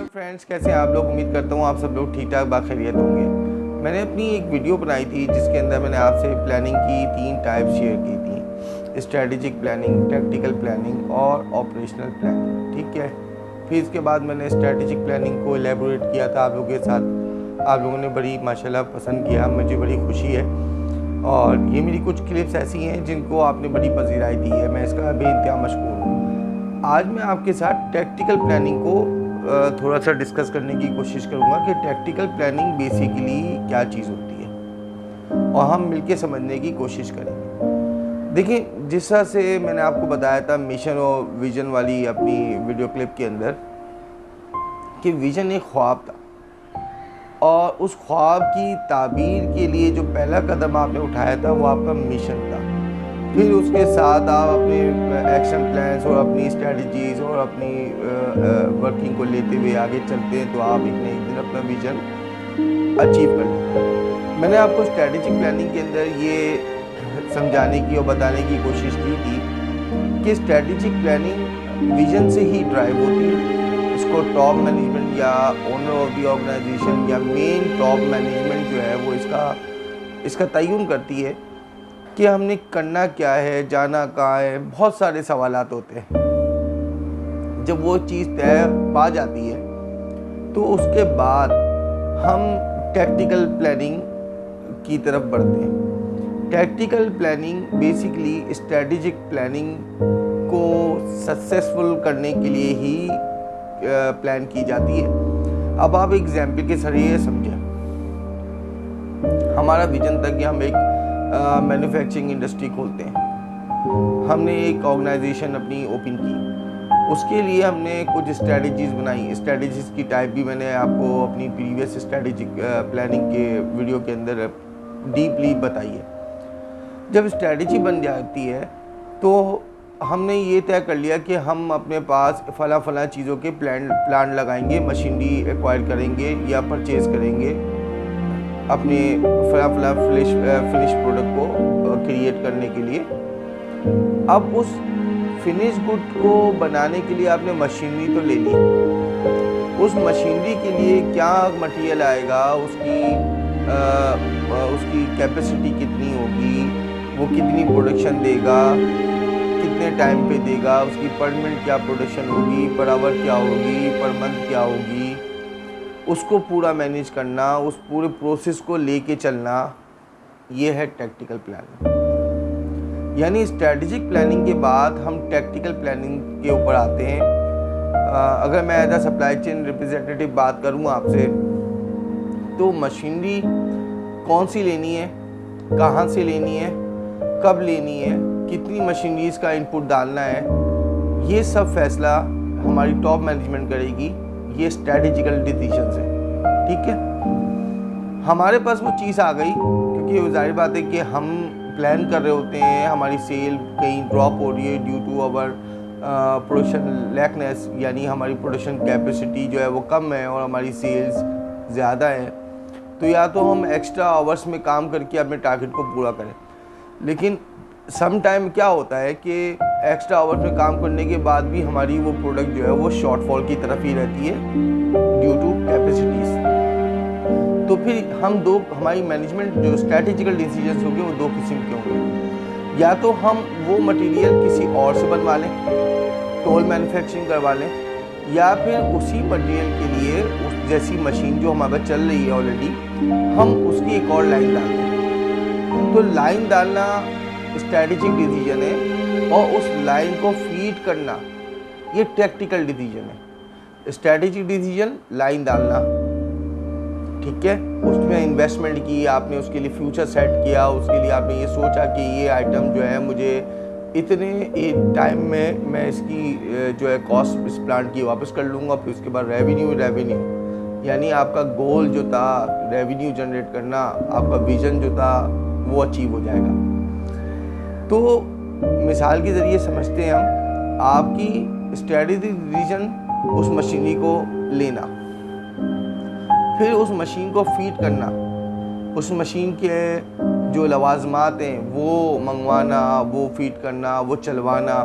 Friends, कैसे हैं आप लोग। उम्मीद करता हूँ आप सब लोग ठीक ठाक बाखैरियत होंगे। मैंने अपनी एक वीडियो बनाई थी जिसके अंदर मैंने आपसे प्लानिंग की 3 टाइप शेयर की थी, स्ट्रेटेजिक प्लानिंग, टैक्टिकल प्लानिंग और ऑपरेशनल प्लानिंग। ठीक है, फिर इसके बाद मैंने स्ट्रेटेजिक प्लानिंग को एलेबोरेट किया था आप लोगों के साथ। आप लोगों ने बड़ी माशाल्लाह पसंद किया, मुझे बड़ी खुशी है। और ये मेरी कुछ क्लिप्स ऐसी हैं जिनको आपने बड़ी पजीराई दी है, मैं इसका बेइंतहा मशकूर हूँ। आज मैं आपके साथ टैक्टिकल प्लानिंग को थोड़ा सा डिस्कस करने की कोशिश करूँगा कि टैक्टिकल प्लानिंग बेसिकली क्या चीज़ होती है और हम मिलके समझने की कोशिश करेंगे। देखिए, जिस तरह से मैंने आपको बताया था मिशन और विज़न वाली अपनी वीडियो क्लिप के अंदर कि विज़न एक ख्वाब था और उस ख्वाब की ताबीर के लिए जो पहला कदम आपने उठाया था वो आपका मिशन था। फिर उसके साथ आप अपने एक्शन प्लान्स और अपनी स्ट्रेटजीज़ और अपनी वर्किंग को लेते हुए आगे चलते हैं तो आप एक न एक दिन अपना विज़न अचीव कर लेते हैं। मैंने आपको स्ट्रेटेजिक प्लानिंग के अंदर ये समझाने की और बताने की कोशिश की थी कि स्ट्रेटेजिक प्लानिंग विज़न से ही ड्राइव होती है। इसको टॉप मैनेजमेंट या ओनर ऑफ द ऑर्गेनाइजेशन या मेन टॉप मैनेजमेंट जो है वो इसका तयन करती है कि हमने करना क्या है, जाना कहाँ है। बहुत सारे सवालात होते हैं। जब वो चीज़ तय पा जाती है तो उसके बाद हम टैक्टिकल प्लानिंग की तरफ बढ़ते हैं। Tactical planning basically strategic planning को सक्सेसफुल करने के लिए ही प्लान की जाती है। अब आप एग्जाम्पल के जरिए समझें, हमारा विजन था कि हम एक मैन्युफैक्चरिंग इंडस्ट्री खोलते हैं। हमने एक ऑर्गेनाइजेशन अपनी ओपन की, उसके लिए हमने कुछ स्ट्रेटजीज़ बनाई। स्ट्रेटजीज़ की टाइप भी मैंने आपको अपनी प्रीवियस स्ट्रेटेजिक प्लानिंग के वीडियो के अंदर डीपली बताई है। जब स्ट्रेटजी बन जाती है तो हमने ये तय कर लिया कि हम अपने पास फला चीज़ों के प्लान लगाएंगे, मशीनरी एक्वायर करेंगे या परचेज़ करेंगे अपने फला फिनिश प्रोडक्ट को क्रिएट करने के लिए। अब उस फिनिश गुड को बनाने के लिए आपने मशीनरी तो ले ली। उस मशीनरी के लिए क्या मटेरियल आएगा, उसकी कैपेसिटी कितनी होगी, वो कितनी प्रोडक्शन देगा, कितने टाइम पे देगा, उसकी पर मिनट क्या प्रोडक्शन होगी, पर आवर क्या होगी, पर मंथ क्या होगी, उसको पूरा मैनेज करना, उस पूरे प्रोसेस को लेके चलना, ये है टैक्टिकल प्लानिंग। यानी स्ट्रेटेजिक प्लानिंग के बाद हम टैक्टिकल प्लानिंग के ऊपर आते हैं। अगर मैं as a supply chain representative बात करूँ आपसे, तो मशीनरी कौन सी लेनी है, कहाँ से लेनी है, कब लेनी है, कितनी मशीनरीज़ का इनपुट डालना है, ये सब फैसला हमारी टॉप मैनेजमेंट करेगी। ये स्ट्रेटेजिकल डिसीजंस है। ठीक है, हमारे पास वो चीज़ आ गई क्योंकि जाहिर बात है कि हम प्लान कर रहे होते हैं, हमारी सेल कहीं ड्रॉप हो रही है due to our production lackness, यानी हमारी प्रोडक्शन कैपेसिटी जो है वो कम है और हमारी सेल्स ज़्यादा है। तो या तो हम एक्स्ट्रा आवर्स में काम करके अपने टारगेट को पूरा करें, लेकिन सम टाइम क्या होता है कि एक्स्ट्रा आवर्स में काम करने के बाद भी हमारी वो प्रोडक्ट जो है वो शॉर्टफॉल की तरफ ही रहती है ड्यू टू कैपेसिटीज़। तो फिर हमारी मैनेजमेंट जो स्ट्रेटेजिकल डिसीजंस होंगे वो 2 किस्म के होंगे। या तो हम वो मटेरियल किसी और से बनवा लें, टोल मैन्युफैक्चरिंग करवा लें, या फिर उसी मटेरियल के लिए उस जैसी मशीन जो हमारे पास चल रही है ऑलरेडी, हम उसकी एक और लाइन डाल दें। तो लाइन डालना स्ट्रेटेजिक डिसीजन है और उस लाइन को फीड करना ये टैक्टिकल डिसीजन है। स्ट्रेटेजिक डिसीजन लाइन डालना, ठीक है, उसमें इन्वेस्टमेंट की आपने, उसके लिए फ्यूचर सेट किया, उसके लिए आपने ये सोचा कि ये आइटम जो है मुझे इतने टाइम में मैं इसकी जो है कॉस्ट इस प्लांट की वापस कर लूँगा। फिर उसके बाद रेवेन्यू यानी आपका गोल जो था रेवेन्यू जनरेट करना, आपका विजन जो था वो अचीव हो जाएगा। तो मिसाल के ज़रिए समझते हैं हम, आपकी स्ट्रेटेजिक डिसीजन उस मशीनरी को लेना, फिर उस मशीन को फीड करना, उस मशीन के जो लवाजमात हैं वो मंगवाना, वो फीड करना, वो चलवाना,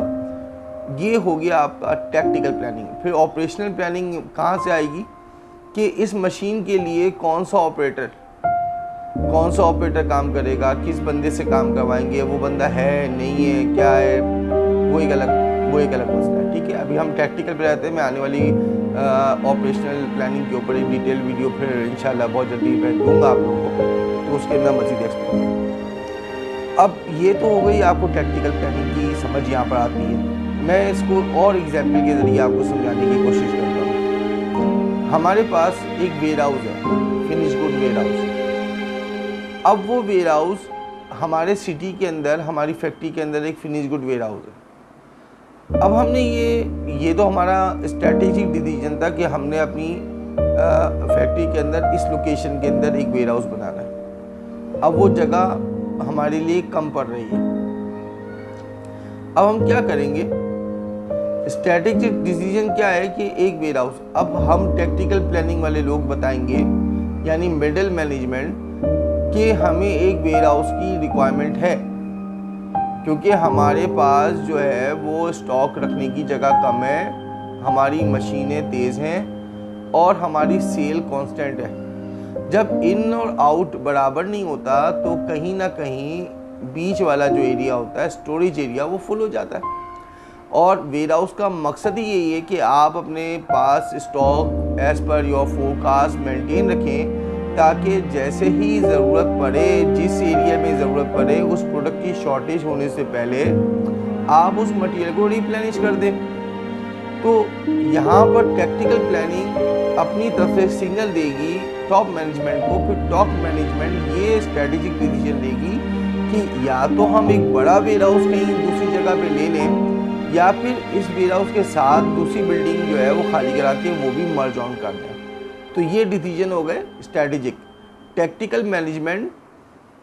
ये हो गया आपका टैक्टिकल प्लानिंग। फिर ऑपरेशनल प्लानिंग कहाँ से आएगी कि इस मशीन के लिए कौन सा ऑपरेटर काम करेगा, किस बंदे से काम करवाएंगे, वो बंदा है नहीं है क्या है, वो एक अलग मसला है। ठीक है, अभी हम टैक्टिकल पे रहते हैं। मैं आने वाली ऑपरेशनल प्लानिंग के ऊपर एक डिटेल वीडियो फिर इंशाल्लाह बहुत जल्दी मैं दूंगा आप लोगों को, तो उसके अंदर मज़ीद एक्सप्लेन। अब ये तो हो गई आपको टैक्टिकल प्लानिंग की समझ यहाँ पर आती है। मैं इसको और एग्जाम्पल के ज़रिए आपको समझाने की कोशिश करता हूँ। हमारे पास एक वेयर हाउस है, फिनिश गुड वेयर हाउस। अब वो वेयर हाउस हमारे सिटी के अंदर, हमारी फैक्ट्री के अंदर एक फिनिश गुड वेयर हाउस है। अब हमने ये तो हमारा स्ट्रैटेजिक डिसीजन था कि हमने अपनी फैक्ट्री के अंदर इस लोकेशन के अंदर एक वेयर हाउस बनाना है। अब वो जगह हमारे लिए कम पड़ रही है। अब हम क्या करेंगे? स्ट्रैटेजिक डिसीजन क्या है कि एक वेयर हाउस। अब हम टैक्टिकल प्लानिंग वाले लोग बताएंगे, यानी मिडिल मैनेजमेंट, कि हमें एक वेयर हाउस की रिक्वायरमेंट है, क्योंकि हमारे पास जो है वो स्टॉक रखने की जगह कम है, हमारी मशीनें तेज़ हैं और हमारी सेल कांस्टेंट है। जब इन और आउट बराबर नहीं होता तो कहीं ना कहीं बीच वाला जो एरिया होता है, स्टोरेज एरिया, वो फुल हो जाता है। और वेयर हाउस का मकसद ही यही है कि आप अपने पास stock as per your forecast maintain रखें, ताकि जैसे ही ज़रूरत पड़े, जिस एरिया में ज़रूरत पड़े, उस प्रोडक्ट की शॉर्टेज होने से पहले आप उस मटेरियल को रिप्लेनिश कर दें। तो यहाँ पर टैक्टिकल प्लानिंग अपनी तरफ से सिग्नल देगी टॉप मैनेजमेंट को, फिर टॉप मैनेजमेंट ये स्ट्रेटेजिक डिसीजन लेगी कि या तो हम एक बड़ा वेयर हाउस कहीं दूसरी जगह पे ले लें, या फिर इस वेयर हाउस के साथ दूसरी बिल्डिंग जो है वो खाली करा के वो भी मर्ज ऑन कर दें। तो ये डिसीजन हो गए स्ट्रैटेजिक। टैक्टिकल मैनेजमेंट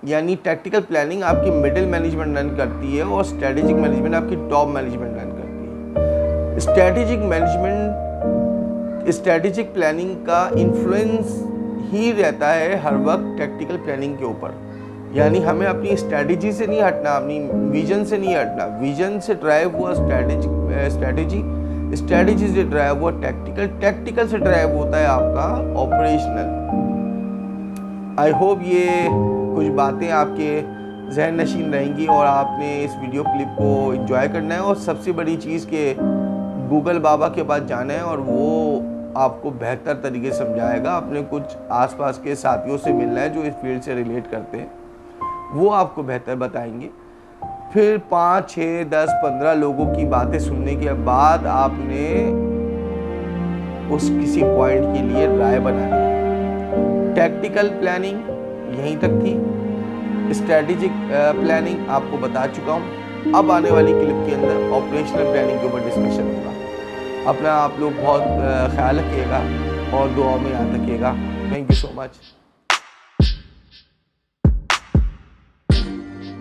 यानी टैक्टिकल प्लानिंग आपकी मिडिल मैनेजमेंट रन करती है और स्ट्रैटेजिक मैनेजमेंट आपकी टॉप मैनेजमेंट रन करती है। स्ट्रैटेजिक प्लानिंग का इन्फ्लुएंस ही रहता है हर वक्त टैक्टिकल प्लानिंग के ऊपर। यानी हमें अपनी स्ट्रैटेजी से नहीं हटना, अपनी विजन से नहीं हटना। विजन से ड्राइव हुआ स्ट्रैटेजी से ड्राइव हुआ टैक्टिकल से ड्राइव होता है आपका ऑपरेशनल। आई होप ये कुछ बातें आपके जहन नशीन रहेंगी और आपने इस वीडियो क्लिप को एंजॉय करना है। और सबसे बड़ी चीज़ कि गूगल बाबा के पास जाना है और वो आपको बेहतर तरीके से समझाएगा। अपने कुछ आसपास के साथियों से मिलना है जो इस फील्ड से रिलेट करते हैं, वो आपको बेहतर बताएंगे। फिर 5, 6, 10, 15 लोगों की बातें सुनने के बाद आपने उस किसी पॉइंट के लिए राय बनानी है। टैक्टिकल प्लानिंग यहीं तक थी, स्ट्रैटेजिक प्लानिंग आपको बता चुका हूँ। अब आने वाली क्लिप के अंदर ऑपरेशनल प्लानिंग के ऊपर डिस्कशन होगा। अपना आप लोग बहुत ख्याल रखिएगा और दुआओं में याद रखिएगा। Thank you so much.